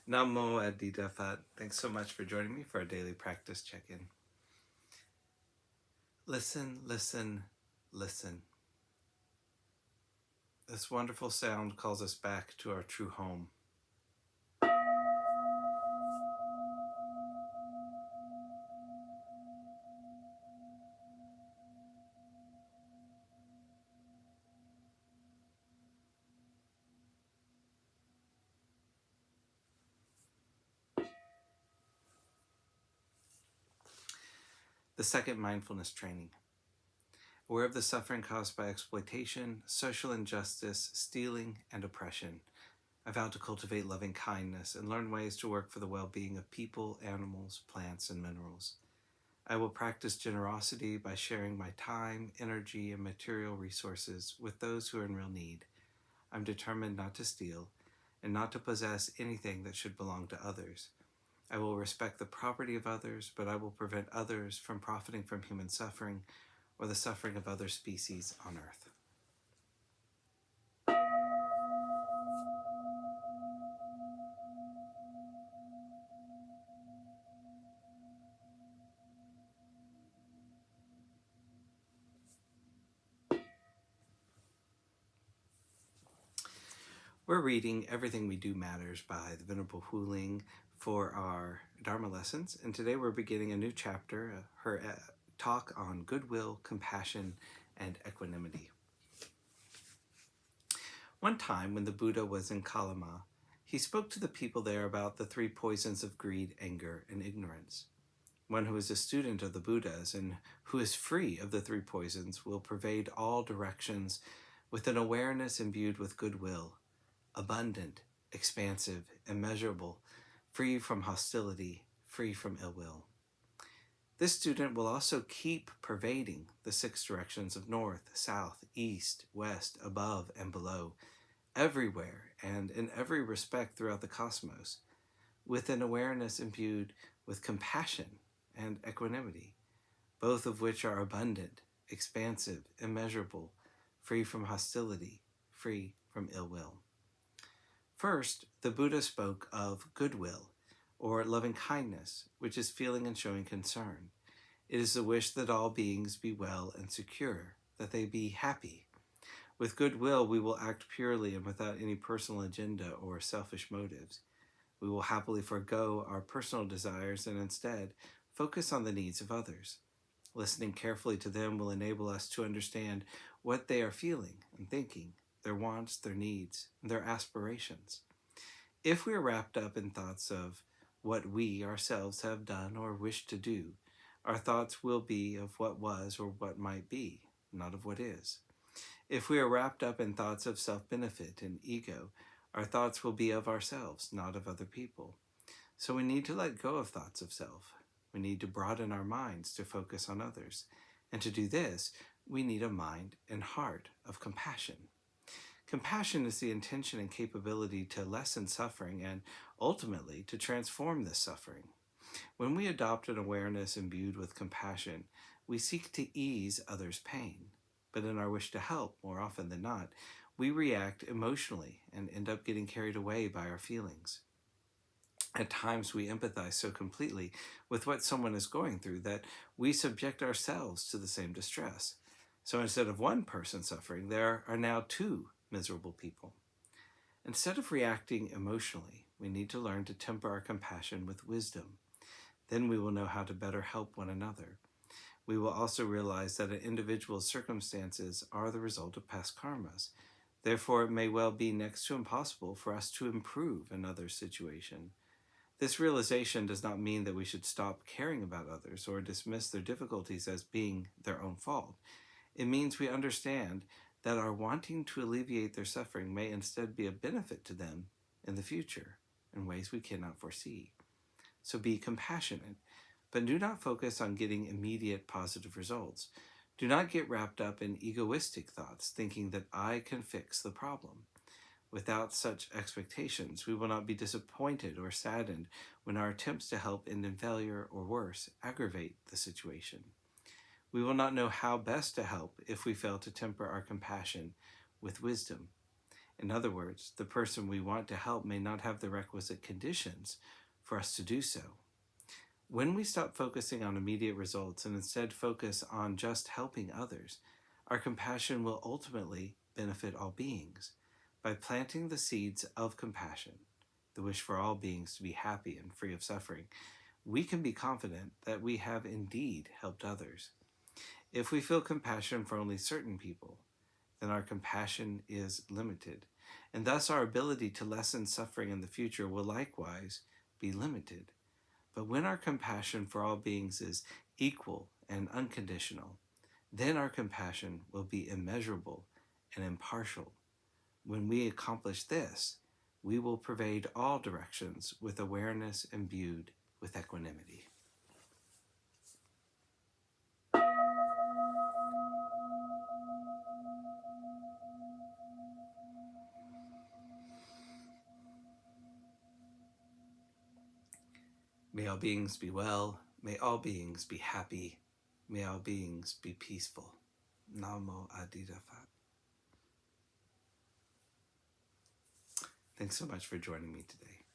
Namo Adida Phat. Thanks so much for joining me for our daily practice check-in. Listen, listen, listen. This wonderful sound calls us back to our true home. The second mindfulness training. Aware of the suffering caused by exploitation, social injustice, stealing, and oppression, I vow to cultivate loving kindness and learn ways to work for the well-being of people, animals, plants, and minerals. I will practice generosity by sharing my time, energy, and material resources with those who are in real need. I'm determined not to steal and not to possess anything that should belong to others. I will respect the property of others, but I will prevent others from profiting from human suffering or the suffering of other species on earth. We're reading Everything We Do Matters by the Venerable Wuling for our Dharma lessons, and today we're beginning a new chapter, her talk on goodwill, compassion, and equanimity. One time when the Buddha was in Kalama, he spoke to the people there about the three poisons of greed, anger, and ignorance. One who is a student of the Buddhas and who is free of the three poisons will pervade all directions with an awareness imbued with goodwill, abundant, expansive, immeasurable, free from hostility, free from ill will. This student will also keep pervading the six directions of north, south, east, west, above, and below, everywhere and in every respect throughout the cosmos, with an awareness imbued with compassion and equanimity, both of which are abundant, expansive, immeasurable, free from hostility, free from ill will. First, the Buddha spoke of goodwill, or loving kindness, which is feeling and showing concern. It is the wish that all beings be well and secure, that they be happy. With goodwill, we will act purely and without any personal agenda or selfish motives. We will happily forego our personal desires and instead focus on the needs of others. Listening carefully to them will enable us to understand what they are feeling and thinking, their wants, their needs, and their aspirations. If we are wrapped up in thoughts of what we ourselves have done or wish to do, our thoughts will be of what was or what might be, not of what is. If we are wrapped up in thoughts of self-benefit and ego, our thoughts will be of ourselves, not of other people. So we need to let go of thoughts of self. We need to broaden our minds to focus on others. And to do this, we need a mind and heart of compassion. Compassion is the intention and capability to lessen suffering and ultimately to transform this suffering. When we adopt an awareness imbued with compassion, we seek to ease others' pain. But in our wish to help, more often than not, we react emotionally and end up getting carried away by our feelings. At times we empathize so completely with what someone is going through that we subject ourselves to the same distress. So instead of one person suffering, there are now two miserable people. Instead of reacting emotionally, we need to learn to temper our compassion with wisdom. Then we will know how to better help one another. We will also realize that an individual's circumstances are the result of past karmas. Therefore, it may well be next to impossible for us to improve another's situation. This realization does not mean that we should stop caring about others or dismiss their difficulties as being their own fault. It means we understand that our wanting to alleviate their suffering may instead be a benefit to them in the future in ways we cannot foresee. So be compassionate, but do not focus on getting immediate positive results. Do not get wrapped up in egoistic thoughts, thinking that I can fix the problem. Without such expectations, we will not be disappointed or saddened when our attempts to help end in failure or worse, aggravate the situation. We will not know how best to help if we fail to temper our compassion with wisdom. In other words, the person we want to help may not have the requisite conditions for us to do so. When we stop focusing on immediate results and instead focus on just helping others, our compassion will ultimately benefit all beings. By planting the seeds of compassion, the wish for all beings to be happy and free of suffering, we can be confident that we have indeed helped others. If we feel compassion for only certain people, then our compassion is limited, and thus our ability to lessen suffering in the future will likewise be limited. But when our compassion for all beings is equal and unconditional, then our compassion will be immeasurable and impartial. When we accomplish this, we will pervade all directions with awareness imbued with equanimity. May all beings be well. May all beings be happy. May all beings be peaceful. Namo Adida Phat. Thanks so much for joining me today.